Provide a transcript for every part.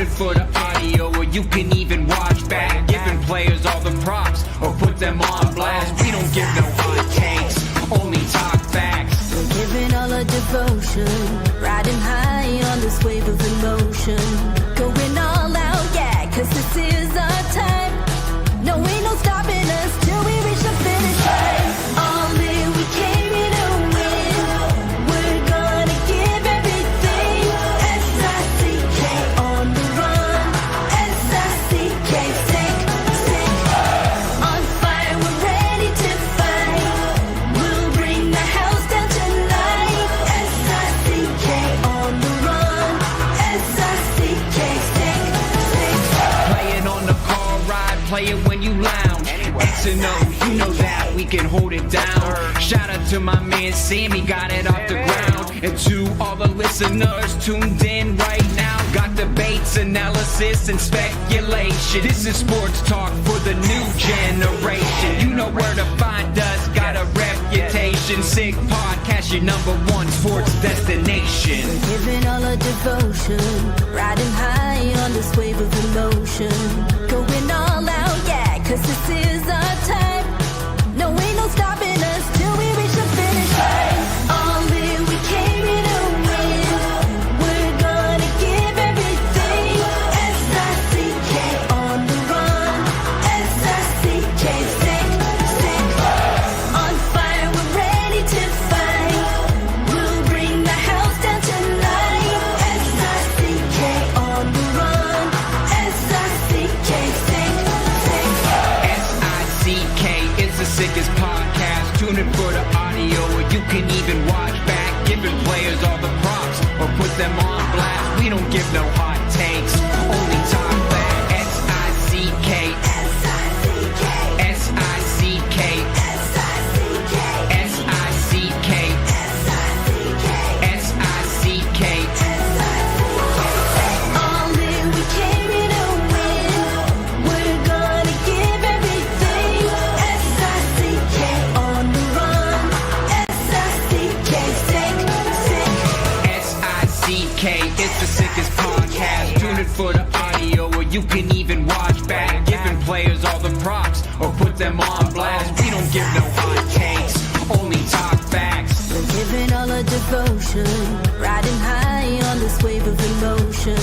it for the audio, or you can even watch back. Giving players all the props, or put them on blast. We don't give no hot takes, only talk facts. We're giving all our devotion, riding high on this wave of emotion. Going all out, yeah, cause this is our time. No, ain't no stopping us till we reach the finish line. All in, we came here to win. We're gonna give everything. S-I-C-K on the run. S-I-C-K, sick. On fire, we're ready to fight. We'll bring the house down tonight. S-I-C-K on the run. S-I-C-K, sick. Playing on the car ride, play it when you lounge. X and O, you know that we can hold it down. Shout out to my man Sammy, got it off the ground. And to all the listeners tuned in right now, got debates, analysis, and speculation. This is sports talk for the new generation. You know where to find us, got a reputation. Sick podcast, your #1 sports destination. Giving all our devotion, riding high on this wave of emotion. Going all out, yeah, cause this is our time. No, ain't no stopping us till we reach the finish line. All in, we came here to win. We're gonna give everything. S-I-C-K on the run. S-I-C-K, sick. On fire, we're ready to fight. We'll bring the house down tonight. S-I-C-K on the run. S-I-C-K, sick. S-I-C-K is the sickest podcast. Tune in for the audio, or you can even watch back. Giving players all the props, or put them on blast. We don't give no hot takes, only talk back. S-I-C-K, S-I-C-K, S-I-C-K, S-I-C-K, S-I-C-K, S-I-C-K. All in, we came here to win. We're gonna give everything. S-I-C-K on the run. S-I-C-K, sick. S-I-C-K, it's the sickest podcast. Tune in for the audio, or you can even watch back. Giving players all the props, or put them on blast. We don't give no hot takes, only talk facts. We're giving all our devotion, riding high on this wave of emotion.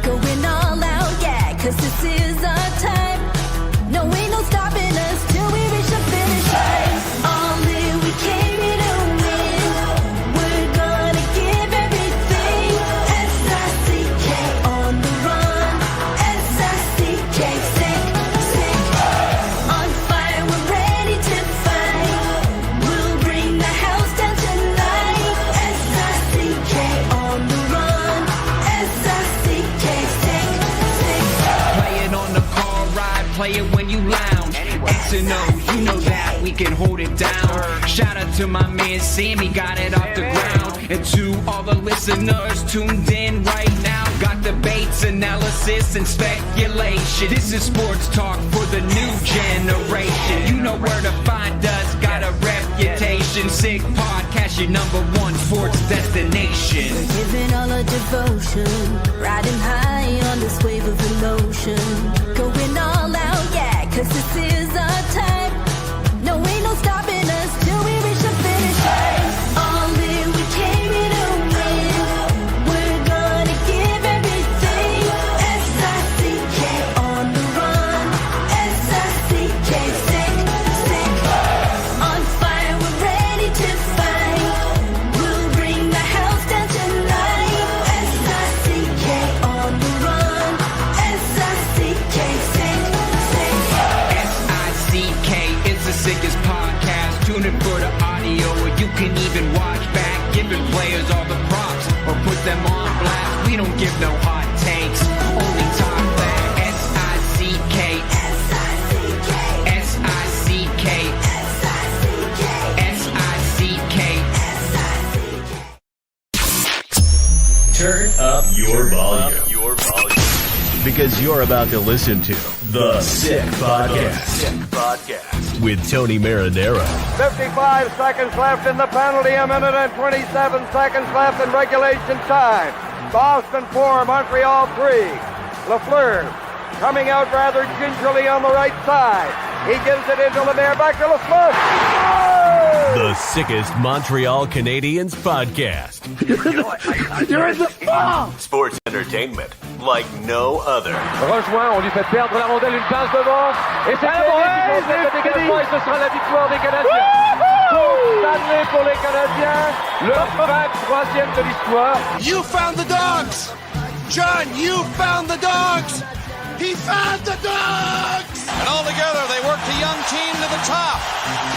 Going all out, yeah, cause this is our time. No, ain't no stopping us till we reach the finish line. All in, we came here to win. We're gonna give everything. S-I-C-K on the run. S-I-C-K, sick. On fire, we're ready to fight. We'll bring the house down tonight. S-I-C-K on the run. S-I-C-K, sick. Playing on the car ride, play it when you lounge. X and O, you know that we can hold it down. Shout out to my man Sammy, got it off the ground. And to all the listeners tuned in right now, got debates, analysis, and speculation. This is sports talk for the new generation. You know where to find us, got a reputation. Sick podcast, your #1 sports destination. Giving all our devotion, riding high on this wave of emotion. Going all out, yeah, cause this is our time. No, ain't no stopping us till we reach the finish line. All in, we came here to win. We're gonna give everything. S-I-C-K on the run. S-I-C-K, sick. On fire, we're ready to fight. We'll bring the house down tonight. S-I-C-K on the run. S-I-C-K, sick. S-I-C-K is the sickest podcast. Tune in for the audio, or you can even watch back. Giving players all the props, or put them on blast. We don't give no hot takes, only talk back. S-I-C-K, S-I-C-K, S-I-C-K, S-I-C-K, S-I-C-K. Turn up your volume. Because you're about to listen to The Sick Podcast. With Tony Marinaro. 55 seconds left in the penalty, a minute and 27 seconds left in regulation time. Boston 4, Montreal 3. Lafleur coming out rather gingerly on the right side. He gives it into Lemaire, back to Lafleur. Oh! The sickest Montreal Canadiens podcast. You're in the ball! Sports entertainment like no other. Rejoint, on lui fait perdre la rondelle, une passe devant. Et c'est le dégagement et ce sera la victoire des Canadiens. Stanley pour les Canadiens. Le 23e de l'histoire. You found the dogs! John, you found the dogs! He found the dogs! And all together, they worked a young team to the top.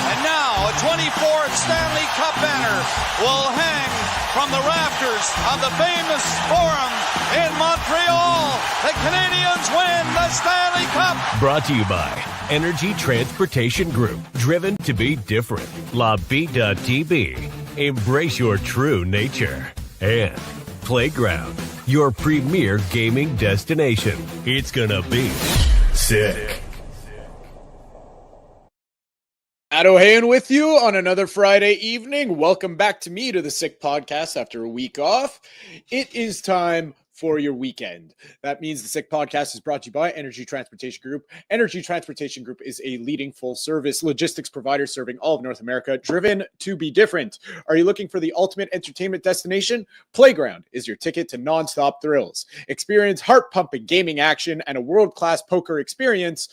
And now, a 24th Stanley Cup banner will hang from the rafters of the famous Forum in Montreal. The Canadiens win the Stanley Cup! Brought to you by Energy Transportation Group. Driven to be different. La Vida TV. Embrace your true nature. And Playground, your premier gaming destination. It's gonna be sick. Matt Ohayon with you on another Friday evening. Welcome back to me to the Sick Podcast after a week off. It is time for your weekend. That means the Sick Podcast is brought to you by Energy Transportation Group. Energy Transportation Group is a leading full-service logistics provider serving all of North America, driven to be different. Are you looking for the ultimate entertainment destination? Playground is your ticket to nonstop thrills. Experience heart-pumping gaming action and a world-class poker experience.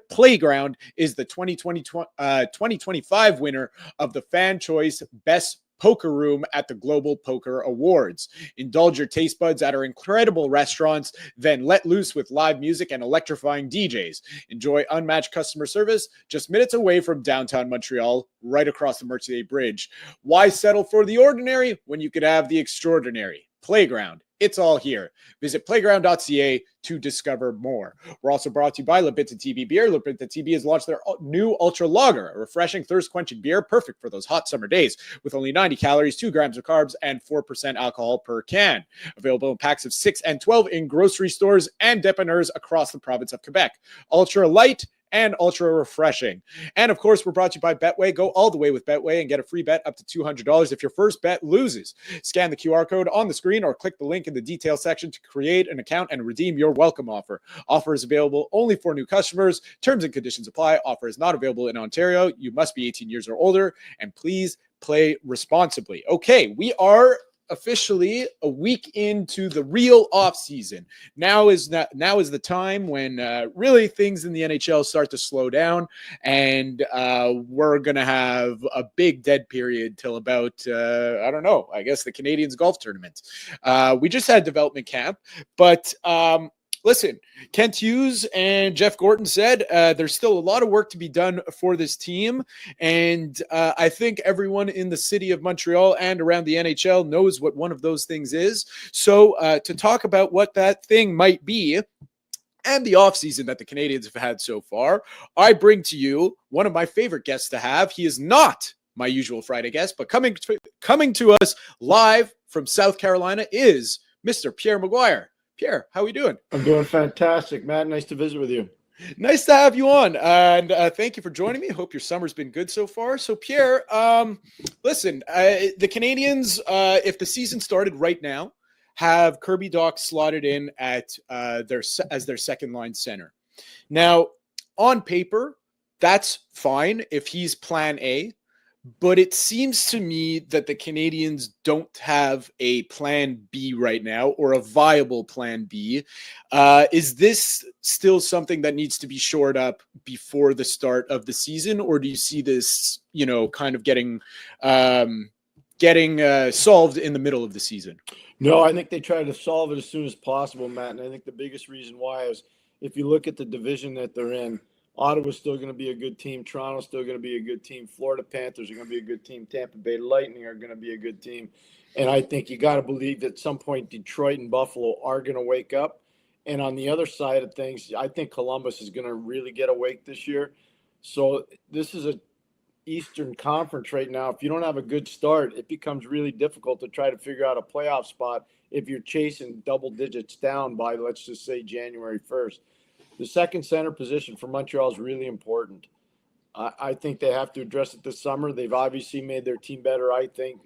Playground is the 2025 winner of the Fan Choice Best Poker Room at the Global Poker Awards. Indulge your taste buds at our incredible restaurants, then let loose with live music and electrifying DJs. Enjoy unmatched customer service just minutes away from downtown Montreal, right across the Mercier Bridge. Why settle for the ordinary when you could have the extraordinary? Playground. It's all here. Visit playground.ca to discover more. We're also brought to you by Bittt Tibi Beer. Bittt Tibi has launched their new Ultra Lager, a refreshing, thirst-quenching beer, perfect for those hot summer days, with only 90 calories, 2 grams of carbs, and 4% alcohol per can. Available in packs of 6 and 12 in grocery stores and dépanneurs across the province of Quebec. Ultra light and ultra refreshing. And of course, we're brought to you by Betway. Go all the way with Betway and get a free bet up to $200 if your first bet loses. Scan the QR code on the screen or click the link in the details section to create an account and redeem your welcome offer. Offer is available only for new customers. Terms and conditions apply. Offer is not available in Ontario. You must be 18 years or older, and please play responsibly. Okay, we are officially a week into the real off season. Now is the time when really things in the NHL start to slow down, and we're gonna have a big dead period till about I guess the Canadiens golf tournament. We just had development camp, but listen, Kent Hughes and Jeff Gorton said there's still a lot of work to be done for this team. And I think everyone in the city of Montreal and around the NHL knows what one of those things is. So to talk about what that thing might be and the offseason that the Canadiens have had so far, I bring to you one of my favorite guests to have. He is not my usual Friday guest, but coming to us live from South Carolina is Mr. Pierre McGuire. Pierre, how are we doing? I'm doing fantastic, Matt. Nice to visit with you. Nice to have you on. And thank you for joining me. Hope your summer's been good so far. So, Pierre, listen, the Canadiens, if the season started right now, have Kirby Dach slotted in at as their second line center. Now, on paper, that's fine if he's plan A. But it seems to me that the Canadiens don't have a plan B right now, or a viable plan B. Is this still something that needs to be shored up before the start of the season? Or do you see this, kind of getting solved in the middle of the season? No, I think they try to solve it as soon as possible, Matt. And I think the biggest reason why is if you look at the division that they're in, Ottawa's still going to be a good team. Toronto's still going to be a good team. Florida Panthers are going to be a good team. Tampa Bay Lightning are going to be a good team. And I think you got to believe that at some point Detroit and Buffalo are going to wake up. And on the other side of things, I think Columbus is going to really get awake this year. So this is a Eastern Conference right now. If you don't have a good start, it becomes really difficult to try to figure out a playoff spot if you're chasing double digits down by, let's just say, January 1st. The second center position for Montreal is really important. I think they have to address it this summer. They've obviously made their team better. I think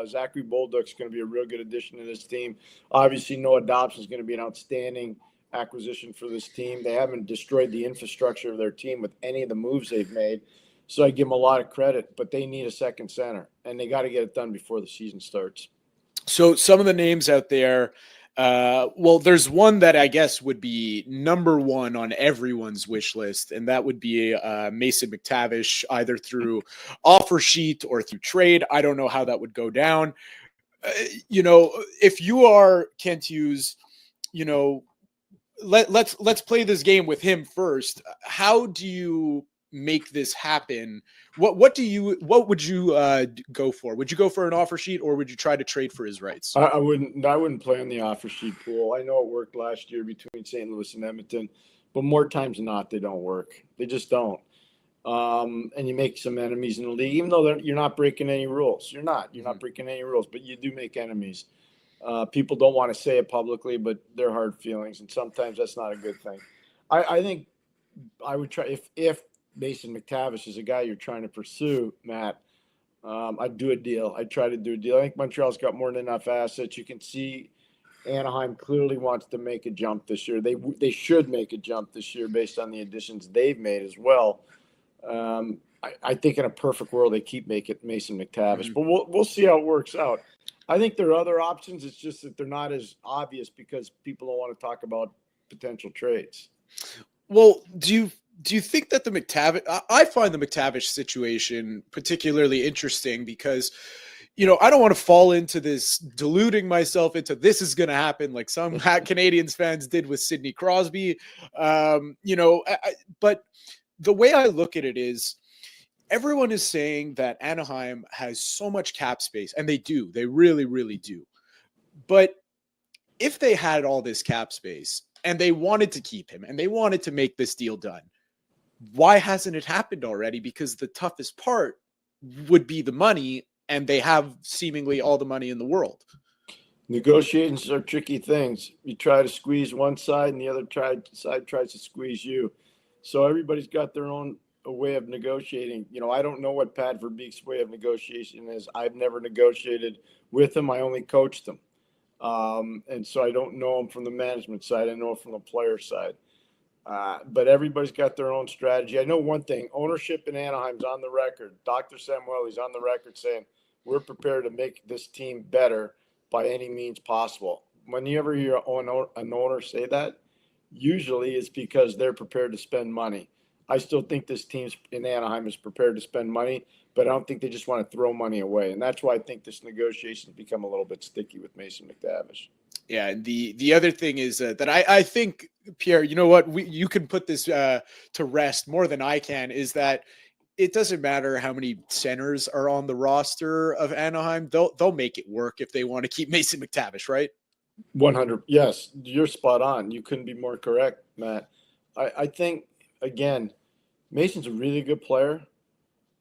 Zachary Bolduc's going to be a real good addition to this team. Obviously, Noah Dobson is going to be an outstanding acquisition for this team. They haven't destroyed the infrastructure of their team with any of the moves they've made. So I give them a lot of credit, but they need a second center, and they got to get it done before the season starts. So some of the names out there, well, there's one that I guess would be number one on everyone's wish list, and that would be Mason McTavish, either through offer sheet or through trade. I don't know how that would go down. If you are Kent Hughes, let's play this game with him first. How do you make this happen? What would you go for? Would you go for an offer sheet, or would you try to trade for his rights? I wouldn't play on the offer sheet pool. I know it worked last year between St. Louis and Edmonton, but more times than not, they don't work. They just don't. And you make some enemies in the league, even though you're not breaking any rules. You're not breaking any rules, but you do make enemies. People don't want to say it publicly, but they're hard feelings, and sometimes that's not a good thing. I think I would try, if Mason McTavish is a guy you're trying to pursue, Matt, I'd do a deal. I'd try to do a deal. I think Montreal's got more than enough assets. You can see Anaheim clearly wants to make a jump this year. They should make a jump this year based on the additions they've made as well. I think in a perfect world they keep making Mason McTavish, but we'll see how it works out. I think there are other options. It's just that they're not as obvious because people don't want to talk about potential trades. Well, do you think that the McTavish? I find the McTavish situation particularly interesting because, I don't want to fall into this deluding myself into this is going to happen like some Canadiens fans did with Sidney Crosby. But the way I look at it is everyone is saying that Anaheim has so much cap space, and they do. They really, really do. But if they had all this cap space and they wanted to keep him and they wanted to make this deal done, why hasn't it happened already? Because the toughest part would be the money, and they have seemingly all the money in the world. Negotiations are tricky things. You try to squeeze one side and the other side tries to squeeze you. So everybody's got their own way of negotiating. I don't know what Pat Verbeek's way of negotiation is. I've never negotiated with him. I only coached him. And so I don't know him from the management side. I know him from the player side. But everybody's got their own strategy. I know one thing. Ownership in Anaheim's on the record. Dr. Samueli's on the record saying, we're prepared to make this team better by any means possible. Whenever you hear an owner say that, usually it's because they're prepared to spend money. I still think this team in Anaheim is prepared to spend money, but I don't think they just want to throw money away. And that's why I think this negotiation has become a little bit sticky with Mason McTavish. Yeah, and the other thing is that I think, Pierre, you know what, you can put this to rest more than I can, is that it doesn't matter how many centers are on the roster of Anaheim. They'll make it work if they want to keep Mason McTavish, right? 100. Yes, you're spot on. You couldn't be more correct, Matt. I think, again, Mason's a really good player.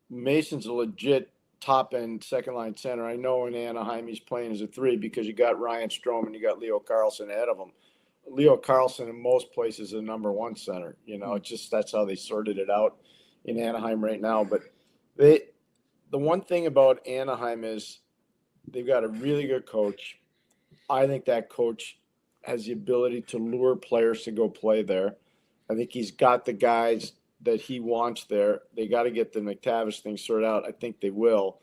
Mason's a legit top-end second-line center. I know in Anaheim he's playing as a 3 because you got Ryan Strome and you got Leo Carlsson ahead of him. Leo Carlsson in most places is a number 1 center. It's just that's how they sorted it out in Anaheim right now. But the one thing about Anaheim is they've got a really good coach. I think that coach has the ability to lure players to go play there. I think he's got the guys that he wants there. They got to get the McTavish thing sorted out. I think they will.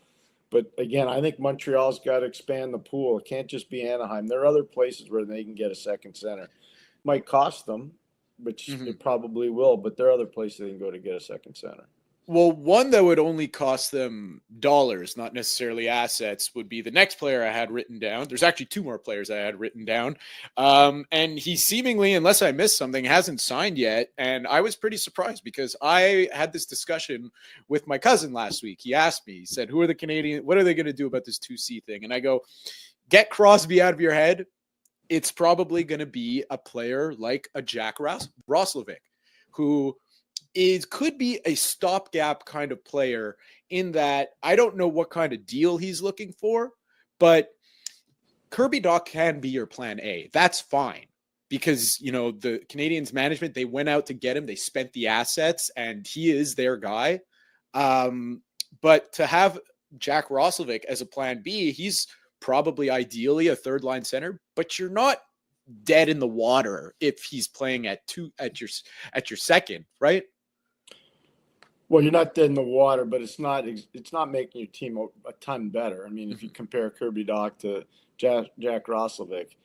But again, I think Montreal's got to expand the pool. It can't just be Anaheim. There are other places where they can get a second center. Might cost them, which it probably will, but there are other places they can go to get a second center. Well, one that would only cost them dollars, not necessarily assets, would be the next player I had written down. There's actually 2 more players I had written down. And he seemingly, unless I missed something, hasn't signed yet. And I was pretty surprised because I had this discussion with my cousin last week. He asked me, he said, who are the Canadiens? What are they going to do about this 2C thing? And I go, get Crosby out of your head. It's probably going to be a player like a Jack Roslovic, who could be a stopgap kind of player in that I don't know what kind of deal he's looking for, but Kirby Dach can be your plan A. That's fine because, the Canadiens management, they went out to get him. They spent the assets and he is their guy. But to have Jack Roslovic as a plan B, he's probably ideally a 3rd line center, but you're not dead in the water if he's playing at your second, right? Well, you're not dead in the water, but it's not making your team a ton better. I mean, if you compare Kirby Dach to Jack Roslovic,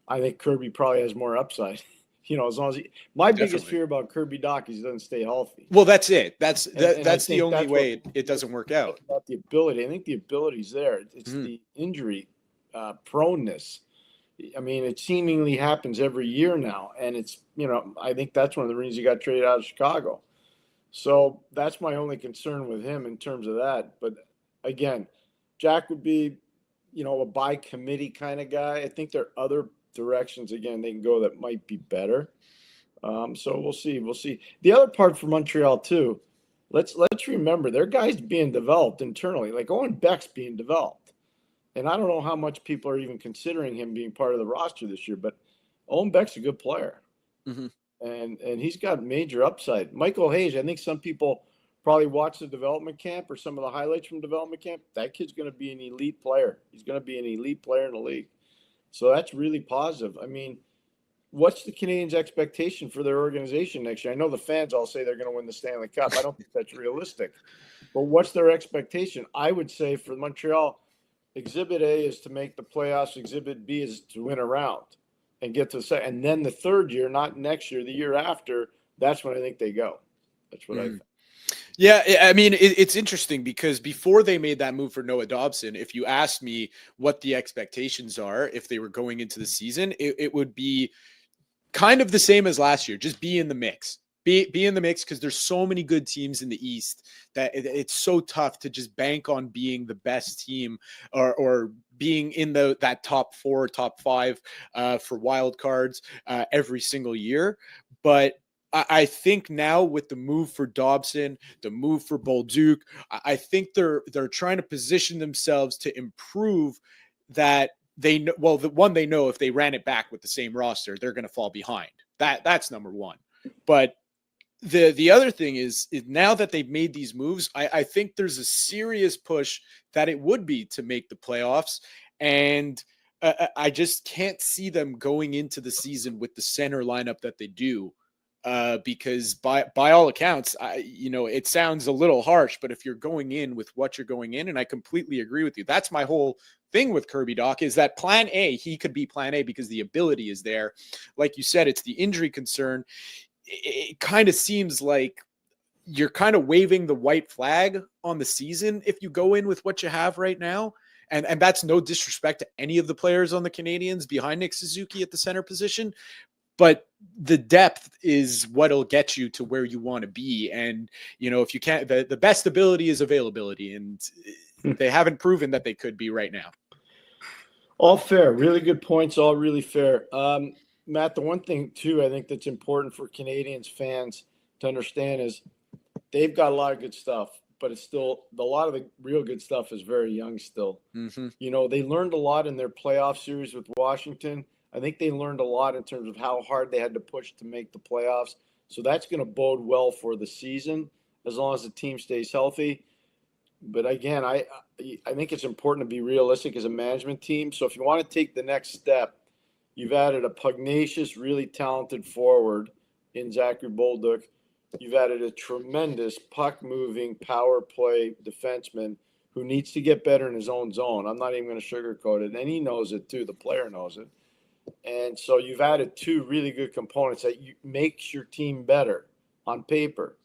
I think Kirby probably has more upside. As long as my biggest fear about Kirby Dach is he doesn't stay healthy. Well, that's it. That's the only way it doesn't work out. About the ability, I think the ability's there. It's the injury proneness. I mean, it seemingly happens every year now, and it's I think that's one of the reasons he got traded out of Chicago. So that's my only concern with him in terms of that. But again, Jack would be, a by committee kind of guy. I think there are other directions again they can go that might be better. So we'll see. We'll see. The other part for Montreal too. Let's remember their guys being developed internally. Like Owen Beck's being developed, and I don't know how much people are even considering him being part of the roster this year. But Owen Beck's a good player. Mm-hmm. And he's got major upside. Michael Hayes, I think some people probably watch the development camp or some of the highlights from development camp. That kid's going to be an elite player. He's going to be an elite player in the league. So that's really positive. I mean, what's the Canadiens' expectation for their organization next year? I know the fans all say they're going to win the Stanley Cup. I don't think that's realistic. But what's their expectation? I would say for Montreal, Exhibit A is to make the playoffs. Exhibit B is to win a round and get to the second. And then the third year, not next year, the year after, that's when I think they go. That's what I think. Yeah, I mean, it's interesting because before they made that move for Noah Dobson, if you asked me what the expectations are if they were going into the season, it would be kind of the same as last year. Just be in the mix. Be in the mix because there's so many good teams in the East that it's so tough to just bank on being the best team or being in that top 4, top 5 for wild cards every single year. But I think now with the move for Dobson, the move for Bolduc, I think they're trying to position themselves to improve that. They know, well, the one they know if they ran it back with the same roster, they're going to fall behind. That's number one. But the other thing is now that they've made these moves, I think there's a serious push that it would be to make the playoffs. And I just can't see them going into the season with the center lineup that they do. Because by all accounts, it sounds a little harsh, but if you're going in with what you're going in, and I completely agree with you, that's my whole thing with Kirby Dach is that plan A, he could be plan A because the ability is there. Like you said, it's the injury concern. It kind of seems like you're kind of waving the white flag on the season if you go in with what you have right now. And that's no disrespect to any of the players on the Canadiens behind Nick Suzuki at the center position. But the depth is what'll get you to where you want to be. And, if you can't, the best ability is availability. And they haven't proven that they could be right now. All fair. Really good points. All really fair. Matt, the one thing, too, I think that's important for Canadiens fans to understand is they've got a lot of good stuff, but it's still a lot of the real good stuff is very young still. Mm-hmm. They learned a lot in their playoff series with Washington. I think they learned a lot in terms of how hard they had to push to make the playoffs. So that's going to bode well for the season as long as the team stays healthy. But again, I think it's important to be realistic as a management team. So if you want to take the next step, you've added a pugnacious, really talented forward in Zachary Bolduc. You've added a tremendous puck-moving power play defenseman who needs to get better in his own zone. I'm not even going to sugarcoat it. And he knows it too. The player knows it. And so you've added 2 really good components that makes your team better on paper.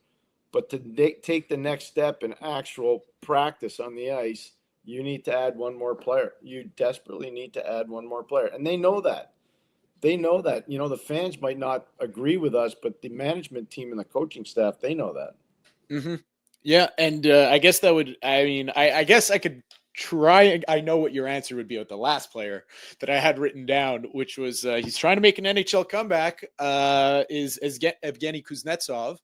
But to take the next step in actual practice on the ice, you need to add one more player. You desperately need to add one more player. And they know that. They know that. The fans might not agree with us, but the management team and the coaching staff, they know that. Mm-hmm. Yeah, and I guess I guess I could try. I know what your answer would be with the last player that I had written down, which was he's trying to make an NHL comeback, is Evgeny Kuznetsov.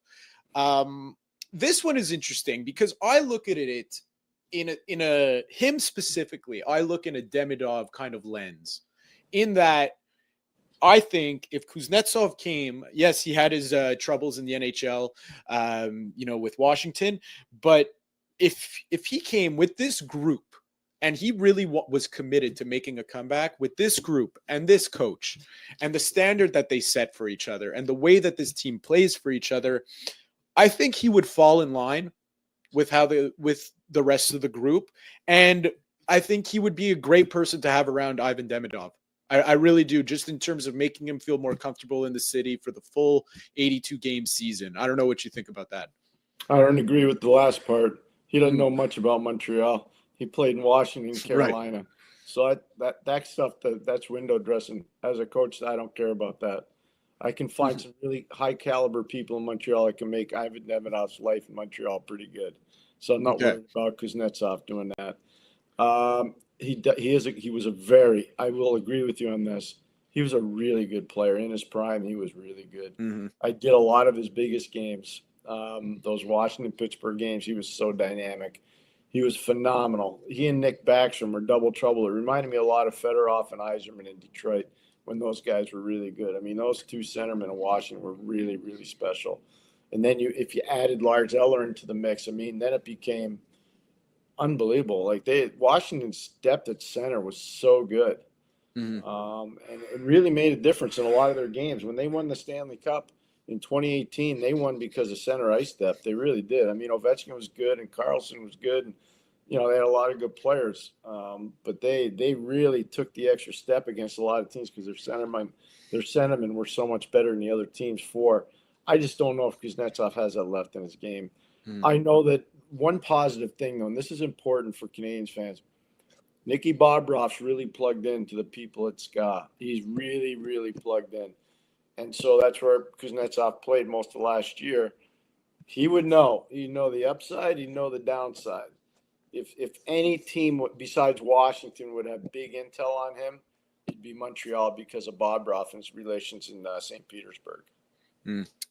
This one is interesting because I look at it in a him specifically. I look in a Demidov kind of lens in that I think if Kuznetsov came, yes, he had his troubles in the NHL, with Washington, but if he came with this group and he really was committed to making a comeback with this group and this coach and the standard that they set for each other and the way that this team plays for each other, I think he would fall in line with the rest of the group. And I think he would be a great person to have around Ivan Demidov. I really do, just in terms of making him feel more comfortable in the city for the full 82-game season. I don't know what you think about that. I don't agree with the last part. He doesn't know much about Montreal. He played in Washington, Carolina. Right. So that stuff, that's window dressing. As a coach, I don't care about that. I can find some really high caliber people in Montreal that can make Ivan Demidov's life in Montreal pretty good. So I'm not worried about Kuznetsov doing that. He was a very, I will agree with you on this. He was a really good player in his prime. He was really good. Mm-hmm. I did a lot of his biggest games. Those Washington-Pittsburgh games, he was so dynamic. He was phenomenal. He and Nick Backstrom were double trouble. It reminded me a lot of Fedorov and Yzerman in Detroit when those guys were really good. I mean, those two centermen in Washington were really, really special. And then if you added Lars Eller into the mix, I mean, then it became unbelievable. Like Washington's depth at center was so good. Mm-hmm. And it really made a difference in a lot of their games. When they won the Stanley Cup in 2018, they won because of center ice depth. They really did. I mean, Ovechkin was good and Karlsson was good. And, they had a lot of good players. But they really took the extra step against a lot of teams because their centermen were so much better than the other teams for. I just don't know if Kuznetsov has that left in his game. I know that one positive thing, though, and this is important for Canadiens fans, Nicky Bobrov's really plugged in to the people at SKA. He's really, really plugged in. And so that's where Kuznetsov played most of last year. He would know. He'd know the upside. He'd know the downside. If any team besides Washington would have big intel on him, it'd be Montreal because of Bobrov and his relations in St. Petersburg.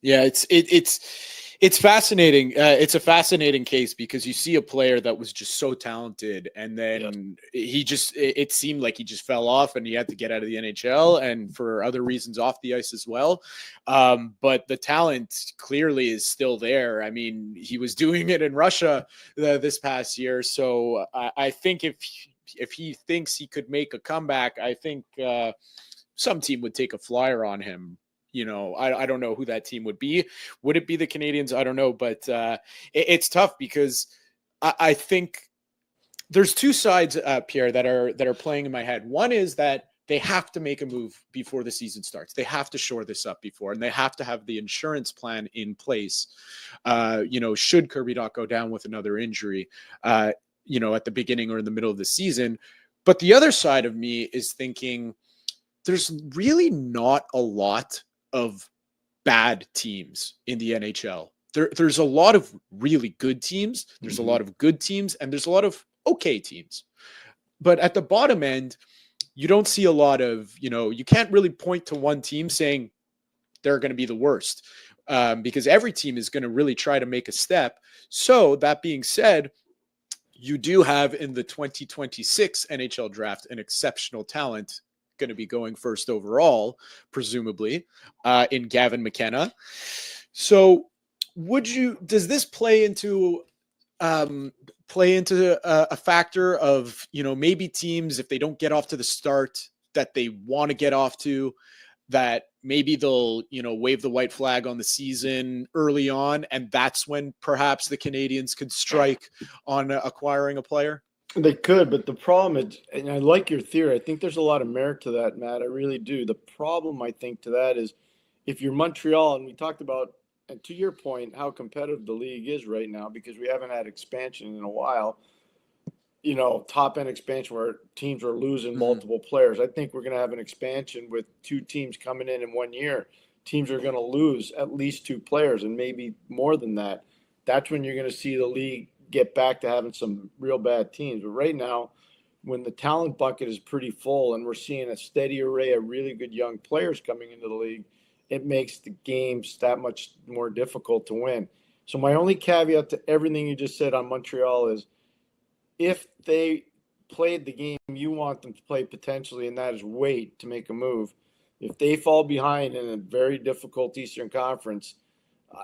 Yeah, it's fascinating. It's a fascinating case because you see a player that was just so talented, and then it seemed like he just fell off, and he had to get out of the NHL, and for other reasons off the ice as well. But the talent clearly is still there. I mean, he was doing it in Russia this past year, so I think if he thinks he could make a comeback, I think some team would take a flyer on him. I don't know who that team would be. Would it be the Canadiens? I don't know, but it's tough because I think there's two sides, Pierre, that are playing in my head. One is that they have to make a move before the season starts. They have to shore this up before, and they have to have the insurance plan in place. Should Kirby Dach go down with another injury, at the beginning or in the middle of the season. But the other side of me is thinking there's really not a lot of bad teams in the NHL. There's a lot of really good teams. There's a lot of good teams, and there's a lot of okay teams. But at the bottom end, you don't see a lot of, you can't really point to one team saying they're going to be the worst because every team is going to really try to make a step. So that being said, you do have in the 2026 NHL draft an exceptional talent going to be going first overall, presumably, in Gavin McKenna. So does this play into a factor of, maybe teams, if they don't get off to the start that they want to get off to, that maybe they'll, wave the white flag on the season early on, and that's when perhaps the Canadiens could strike on acquiring a player? They could, but the problem is, and I like your theory, I think there's a lot of merit to that, Matt. I really do. The problem, I think, to that is if you're Montreal, and we talked about, and to your point, how competitive the league is right now because we haven't had expansion in a while, top-end expansion where teams are losing multiple players. I think we're going to have an expansion with two teams coming in 1 year. Teams are going to lose at least two players and maybe more than that. That's when you're going to see the league get back to having some real bad teams. But right now, when the talent bucket is pretty full and we're seeing a steady array of really good young players coming into the league, it makes the games that much more difficult to win. So my only caveat to everything you just said on Montreal is if they played the game you want them to play potentially, and that is wait to make a move, if they fall behind in a very difficult Eastern Conference,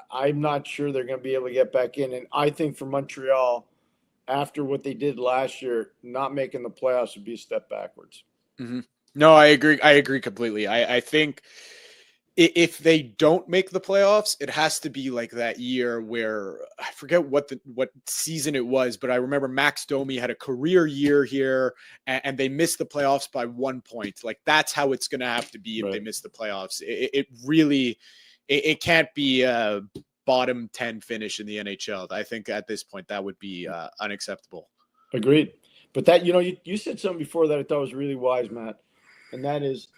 I'm not sure they're going to be able to get back in. And I think for Montreal, after what they did last year, not making the playoffs would be a step backwards. Mm-hmm. No, I agree. I agree completely. I think if they don't make the playoffs, it has to be like that year where I forget what season it was, but I remember Max Domi had a career year here and they missed the playoffs by 1 point. Like that's how it's going to have to be if they miss the playoffs. It really can't be a bottom 10 finish in the NHL. I think at this point that would be unacceptable. Agreed. But that, you said something before that I thought was really wise, Matt, and that is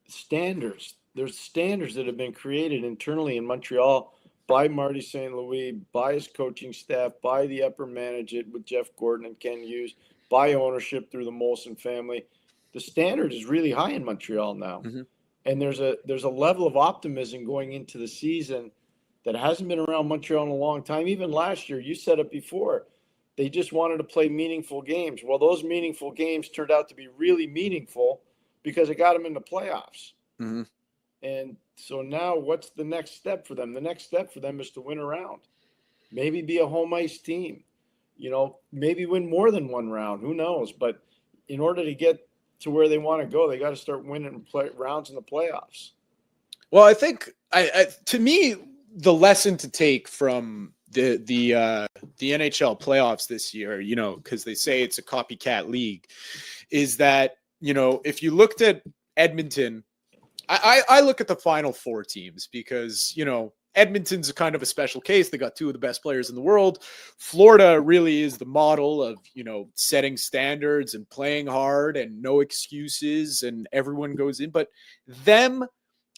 standards. There's standards that have been created internally in Montreal by Marty St. Louis, by his coaching staff, by the upper management with Jeff Gordon and Ken Hughes, by ownership through the Molson family. The standard is really high in Montreal now. Mm-hmm. And there's a level of optimism going into the season that hasn't been around Montreal in a long time. Even last year, you said it before, they just wanted to play meaningful games. Well, those meaningful games turned out to be really meaningful because it got them in the playoffs. Mm-hmm. And so now what's the next step for them? The next step for them is to win a round. Maybe be a home ice team. Maybe win more than one round. Who knows? But in order to get to where they want to go, they got to start winning rounds in the playoffs. Well, I think to me, the lesson to take from the NHL playoffs this year, because they say it's a copycat league, is that, if you looked at Edmonton, I look at the final four teams because, Edmonton's a kind of a special case. They got two of the best players in the world. Florida really is the model of, setting standards and playing hard and no excuses and everyone goes in. But them,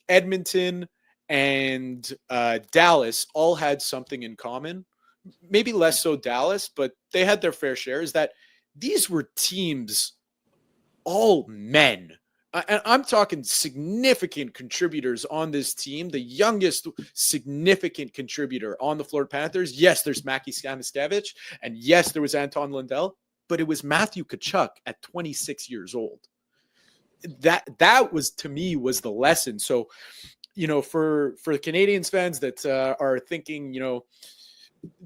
Edmonton, and Dallas all had something in common. Maybe less so Dallas, but they had their fair share. Is that these were teams, all men. And I'm talking significant contributors on this team. The youngest significant contributor on the Florida Panthers. Yes, there's Mackie Stamistevich, and yes, there was Anton Lundell, but it was Matthew Tkachuk at 26 years old. That was, to me, was the lesson. So, for the Canadiens fans that are thinking,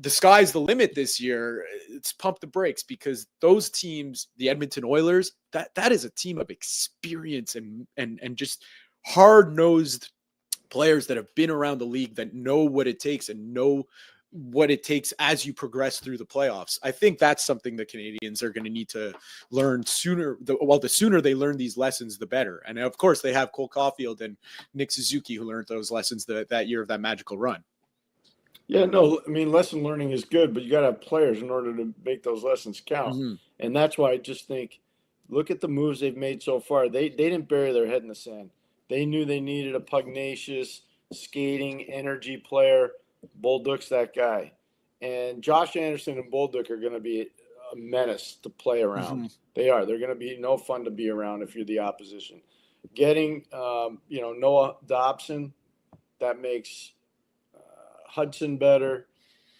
the sky's the limit this year, it's pump the brakes, because those teams, the Edmonton Oilers, that is a team of experience and just hard-nosed players that have been around the league, that know what it takes and know what it takes as you progress through the playoffs. I think that's something the Canadiens are going to need to learn sooner. The sooner they learn these lessons, the better. And of course, they have Cole Caulfield and Nick Suzuki who learned those lessons that year of that magical run. Yeah, no, I mean, lesson learning is good, but you got to have players in order to make those lessons count. Mm-hmm. And that's why I just think, look at the moves they've made so far. They didn't bury their head in the sand. They knew they needed a pugnacious, skating, energy player. Bolduc's that guy. And Josh Anderson and Bolduc are going to be a menace to play around. Mm-hmm. They are. They're going to be no fun to be around if you're the opposition. Getting, Noah Dobson, that makes Hudson better.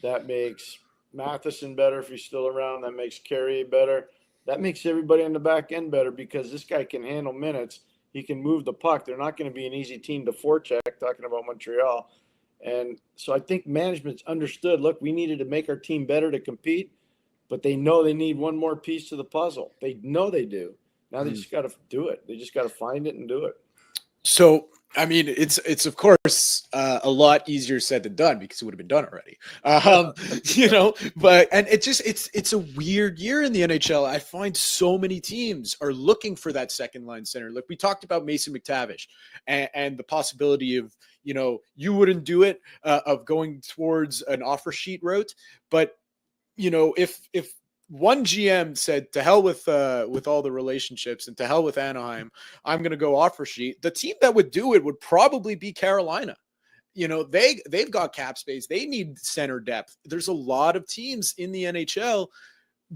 That makes Matheson better if he's still around. That makes Carrier better. That makes everybody on the back end better, because this guy can handle minutes. He can move the puck. They're not going to be an easy team to forecheck, talking about Montreal. And so I think management's understood, look, we needed to make our team better to compete, but they know they need one more piece to the puzzle. They know they do. Now they just got to do it. They just got to find it and do it. So, I mean, it's of course a lot easier said than done, because it would have been done already. But it's a weird year in the NHL. I find so many teams are looking for that second line center. Like we talked about Mason McTavish and the possibility of, you wouldn't do it of going towards an offer sheet route, but if one GM said, to hell with all the relationships and to hell with Anaheim, I'm going to go offer sheet, the team that would do it would probably be Carolina. They've got cap space. They need center depth. There's a lot of teams in the NHL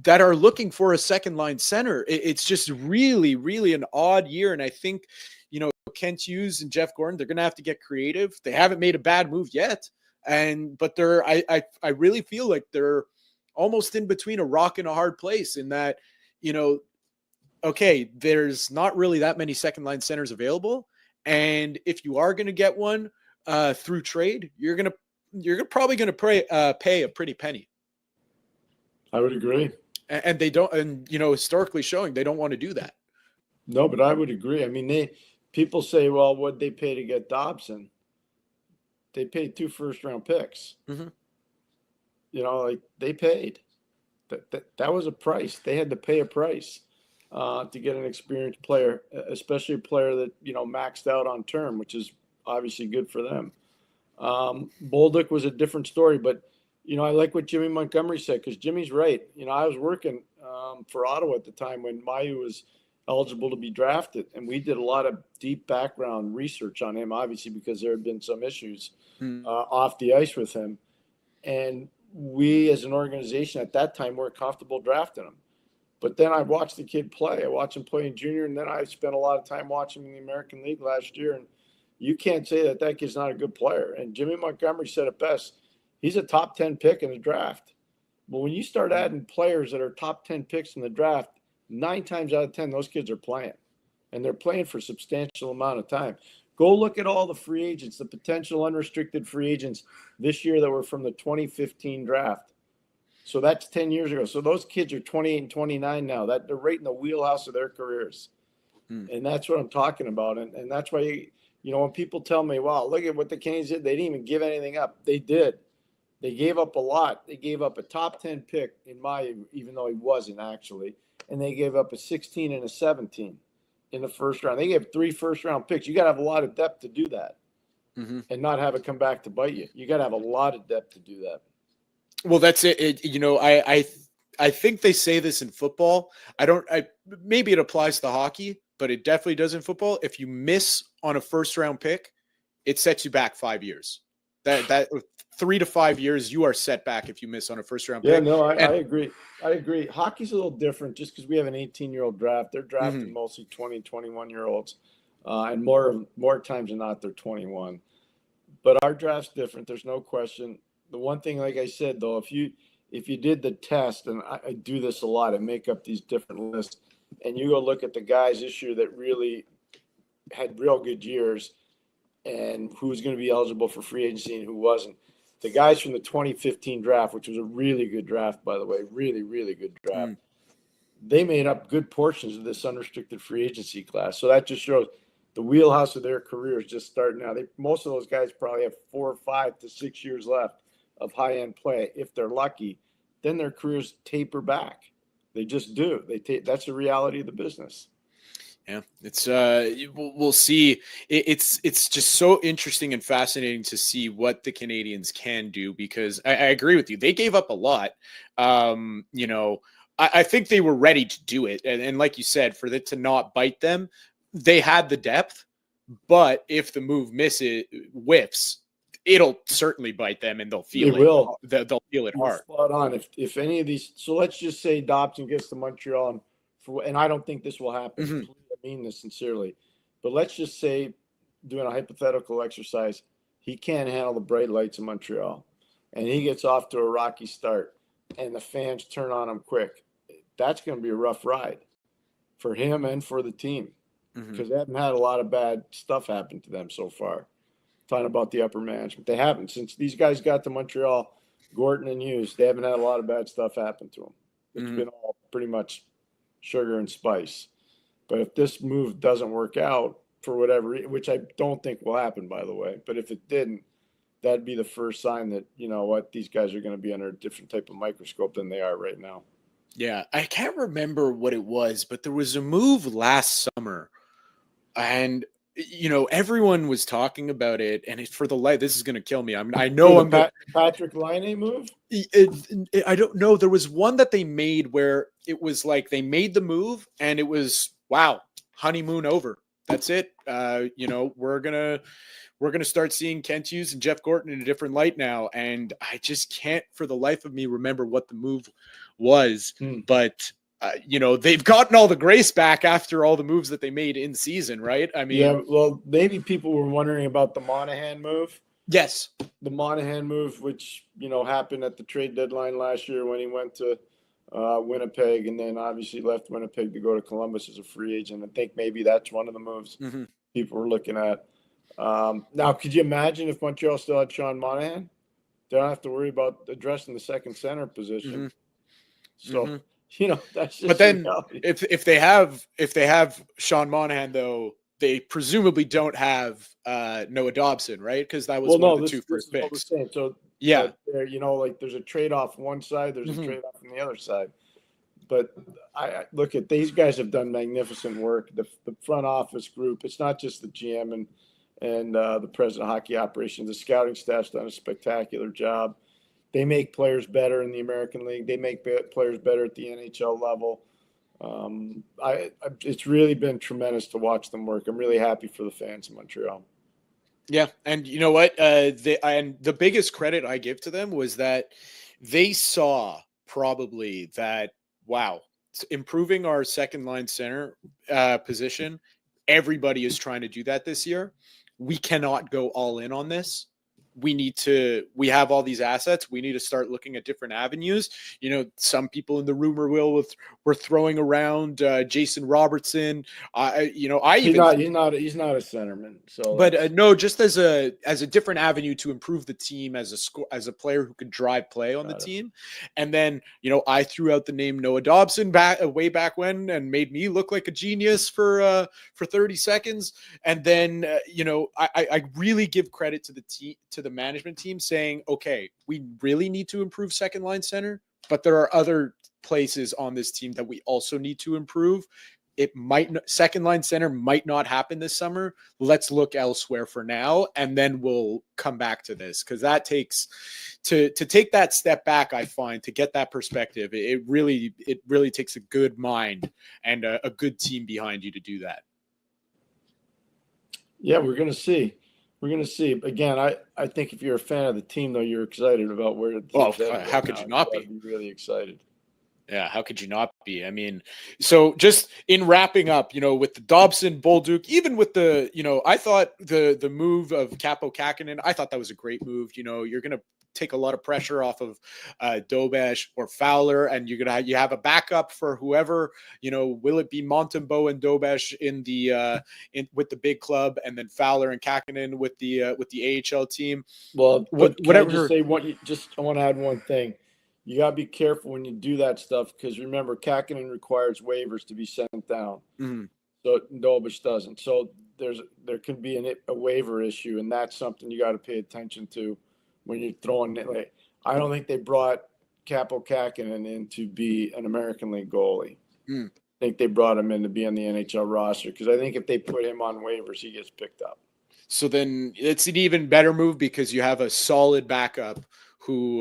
that are looking for a second line center. It's just really, really an odd year. And I think, Kent Hughes and Jeff Gordon, they're going to have to get creative. They haven't made a bad move yet. But I really feel like they're almost in between a rock and a hard place, in that, okay, there's not really that many second line centers available. And if you are going to get one through trade, you're probably going to pay a pretty penny. I would agree. And they don't, and historically showing they don't want to do that. No, but I would agree. I mean, people say, well, what'd they pay to get Dobson? They paid 2 first-round picks. Mm-hmm. Like they paid. That was a price. They had to pay a price to get an experienced player, especially a player that maxed out on term, which is obviously good for them. Bolduc was a different story, but I like what Jimmy Montgomery said, because Jimmy's right. I was working for Ottawa at the time when Mayu was eligible to be drafted, and we did a lot of deep background research on him, obviously because there had been some issues off the ice with him, and we as an organization at that time weren't comfortable drafting him. But then I watched the kid play. I watched him play in junior, and then I spent a lot of time watching him in the American League last year, and you can't say that kid's not a good player. And Jimmy Montgomery said it best. He's a top 10 pick in the draft. But when you start adding players that are top 10 picks in the draft, 9 times out of 10, those kids are playing. And they're playing for a substantial amount of time. Go look at all the free agents, the potential unrestricted free agents this year that were from the 2015 draft. So that's 10 years ago. So those kids are 28 and 29 now. They're right in the wheelhouse of their careers. And that's what I'm talking about. And that's why, when people tell me, wow, look at what the Canadiens did, they didn't even give anything up. They did. They gave up a lot. They gave up a top 10 pick even though he wasn't actually. And they gave up a 16 and a 17 in the first round. They gave 3 first-round picks. You got to have a lot of depth to do that and not have it come back to bite you. You got to have a lot of depth to do that. Well, that's it. I think they say this in football. Maybe it applies to hockey, but it definitely does in football. If you miss on a first-round pick, it sets you back 5 years. That 3 to 5 years, you are set back if you miss on a first-round pick. Yeah, no, I agree. I agree. Hockey's a little different just because we have an 18-year-old draft. They're drafting mostly 20, 21-year-olds. And more times than not, they're 21. But our draft's different. There's no question. The one thing, like I said, though, if you did the test, and I do this a lot, I make up these different lists, and you go look at the guys this year that really had real good years and who's going to be eligible for free agency and who wasn't. The guys from the 2015 draft, which was a really good draft, by the way, really, really good draft, they made up good portions of this unrestricted free agency class. So that just shows the wheelhouse of their careers just starting now. Most of those guys probably have 4, 5 to 6 years left of high-end play. If they're lucky, then their careers taper back. They just do. That's the reality of the business. Yeah, it's we'll see. It's just so interesting and fascinating to see what the Canadiens can do, because I agree with you. They gave up a lot. I think they were ready to do it, and like you said, for it to not bite them, they had the depth. But if the move whiffs, it'll certainly bite them, and they'll feel it. They'll feel it hard. Spot on. If any of these, so let's just say Dobson gets to Montreal, and I don't think this will happen. I mean this sincerely, but let's just say, doing a hypothetical exercise, he can't handle the bright lights in Montreal, and he gets off to a rocky start, and the fans turn on him quick. That's going to be a rough ride for him and for the team, because they haven't had a lot of bad stuff happen to them so far. Talking about the upper management, they haven't. Since these guys got to Montreal, Gorton and Hughes, they haven't had a lot of bad stuff happen to them. It's been all pretty much sugar and spice. But if this move doesn't work out for whatever reason, which I don't think will happen, by the way, but if it didn't, that'd be the first sign that, these guys are going to be under a different type of microscope than they are right now. Yeah, I can't remember what it was, but there was a move last summer, and everyone was talking about it, and for the life, this is going to kill me. I know Patrick Laine move. I don't know. There was one that they made where it was like they made the move, and it was, wow, honeymoon over. That's it. We're gonna start seeing Kent Hughes and Jeff Gorton in a different light now, and I just can't, for the life of me, remember what the move was. But they've gotten all the grace back after all the moves that they made in season, right? I mean, yeah. Well, maybe people were wondering about the Monahan move. Yes, the Monahan move, which happened at the trade deadline last year when he went to Winnipeg, and then obviously left Winnipeg to go to Columbus as a free agent. I think maybe that's one of the moves people were looking at. Now, could you imagine if Montreal still had Sean Monahan? They don't have to worry about addressing the second center position. So that's just. But then reality. if they have Sean Monahan, though, they presumably don't have Noah Dobson, right? Because that was one of the two first picks. So there's a trade off one side, there's a trade off on the other side. But I look at these guys have done magnificent work. The front office group, it's not just the GM and the president of hockey operations. The scouting staff's done a spectacular job. They make players better in the American League. They make players better at the NHL level. It's really been tremendous to watch them work. I'm really happy for the fans in Montreal. Yeah, and you know what? The biggest credit I give to them was that they saw probably that, wow, improving our second line center position. Everybody is trying to do that this year. We cannot go all in on this. We have all these assets. We need to start looking at different avenues. Some people in the rumor were throwing around Jason Robertson. He's not a centerman. So, but no, just as a different avenue to improve the team as a player who could drive play on the team. And then I threw out the name Noah Dobson way back when and made me look like a genius for 30 seconds. And then I really give credit to the team, to the management team, saying, okay, we really need to improve second line center, but there are other places on this team that we also need to improve. Second line center might not happen this summer. Let's look elsewhere for now, and then we'll come back to this, because that takes to take that step back. I find, to get that perspective, it really takes a good mind and a good team behind you to do that. Yeah, we're going to see. Again, I think if you're a fan of the team, though, you're excited about where the team's at. How could you not be? I'd be really excited. Yeah, how could you not be? I mean, so just in wrapping up, with the Dobson, Bolduc, even with the, I thought the move of Capo Kakinen, I thought that was a great move. You're going to take a lot of pressure off of Dobesh or Fowler, and you have a backup for whoever, will it be Montembeault and Dobesh with the big club, and then Fowler and Kakinen with the AHL team. Well, whatever. I want to add one thing. You got to be careful when you do that stuff, because remember, Kakinen requires waivers to be sent down. Mm-hmm. So Dobesh doesn't. So there can be a waiver issue, and that's something you got to pay attention to when you're throwing it. I don't think they brought Capo Kakinen in to be an American League goalie. I think they brought him in to be on the NHL roster, because I think if they put him on waivers, he gets picked up. So then it's an even better move, because you have a solid backup who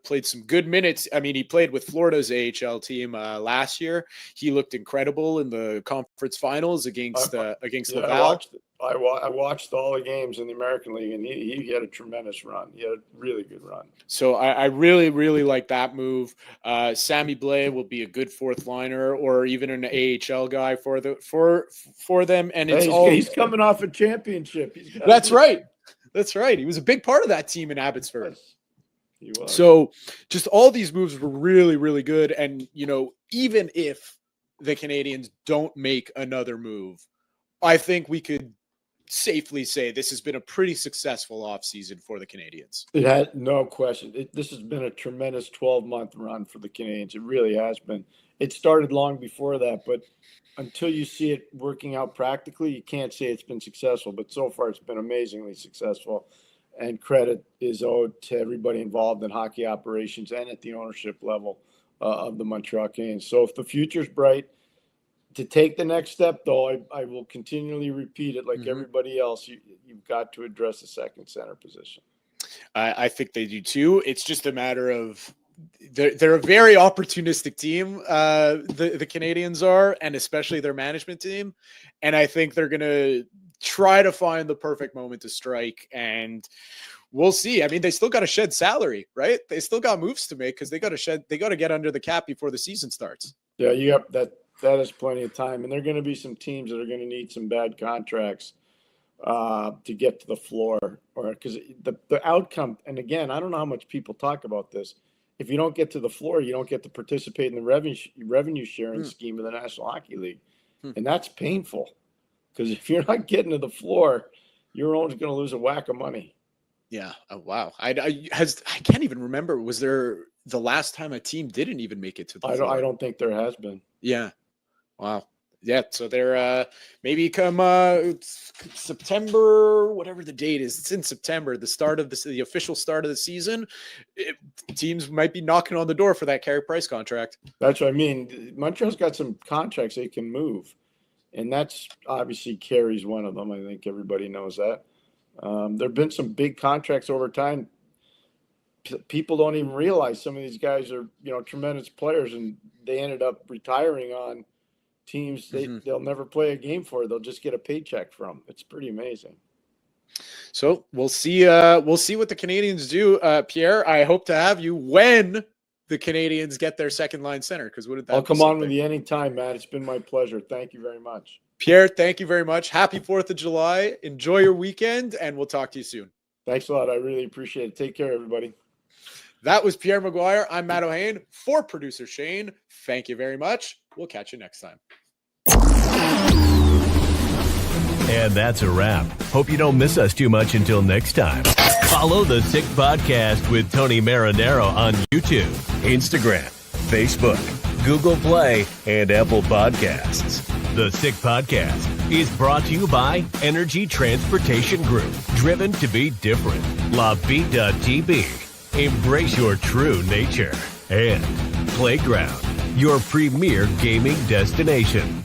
played some good minutes. I mean, he played with Florida's AHL team last year. He looked incredible in the conference finals against Laval. I watched all the games in the American League, and he had a tremendous run. He had a really good run. So I really, really like that move. Sammy Blais will be a good fourth liner, or even an AHL guy for them. And he's coming off a championship. That's right. He was a big part of that team in Abbotsford. Yes. So just all these moves were really, really good. And, even if the Canadiens don't make another move, I think we could safely say this has been a pretty successful offseason for the Canadiens. It had no question. This has been a tremendous 12-month run for the Canadiens. It really has been. It started long before that, but until you see it working out practically, you can't say it's been successful. But so far, it's been amazingly successful. And credit is owed to everybody involved in hockey operations and at the ownership level of the Montreal Canadiens. So if the future's bright, to take the next step, though, I will continually repeat it like everybody else. You've got to address the second center position. I think they do too. It's just a matter of they're a very opportunistic team. The Canadiens are, and especially their management team. And I think they're going to try to find the perfect moment to strike, and we'll see. I mean, they still got to shed salary, right? They still got moves to make, because they got to get under the cap before the season starts. Yeah, you got that is plenty of time. And there are going to be some teams that are going to need some bad contracts to get to the floor, or because the outcome, and again, I don't know how much people talk about this. If you don't get to the floor, you don't get to participate in the revenue sharing scheme of the National Hockey League. And that's painful. Because if you're not getting to the floor, your owner's going to lose a whack of money. Yeah. Oh, wow. I can't even remember. Was there the last time a team didn't even make it to the I don't think there has been. Yeah. Wow. Yeah, so they're maybe come September, whatever the date is. It's in September, the start of the official start of the season. Teams might be knocking on the door for that Carey Price contract. That's what I mean. Montreal's got some contracts they can move, and that's obviously Carey's one of them. I think everybody knows that. There've been some big contracts over time. People don't even realize some of these guys are, tremendous players, and they ended up retiring on teams they'll never play a game for. They'll just get a paycheck from. It's pretty amazing. So we'll see what the Canadiens do. Pierre, I hope to have you when the Canadiens get their second line center, because wouldn't that I'll come on with you anytime, Matt. It's been my pleasure. Thank you very much. Pierre, thank you very much. Happy 4th of July. Enjoy your weekend, and we'll talk to you soon. Thanks a lot. I really appreciate it. Take care, everybody. That was Pierre McGuire. I'm Matt Ohayon for producer Shane. Thank you very much. We'll catch you next time. And that's a wrap. Hope you don't miss us too much until next time. Follow the Sick Podcast with Tony Marinaro on YouTube, Instagram, Facebook, Google Play, and Apple Podcasts. The Sick Podcast is brought to you by Energy Transportation Group, driven to be different. LaVie.tv. Embrace your true nature. And Playground, your premier gaming destination.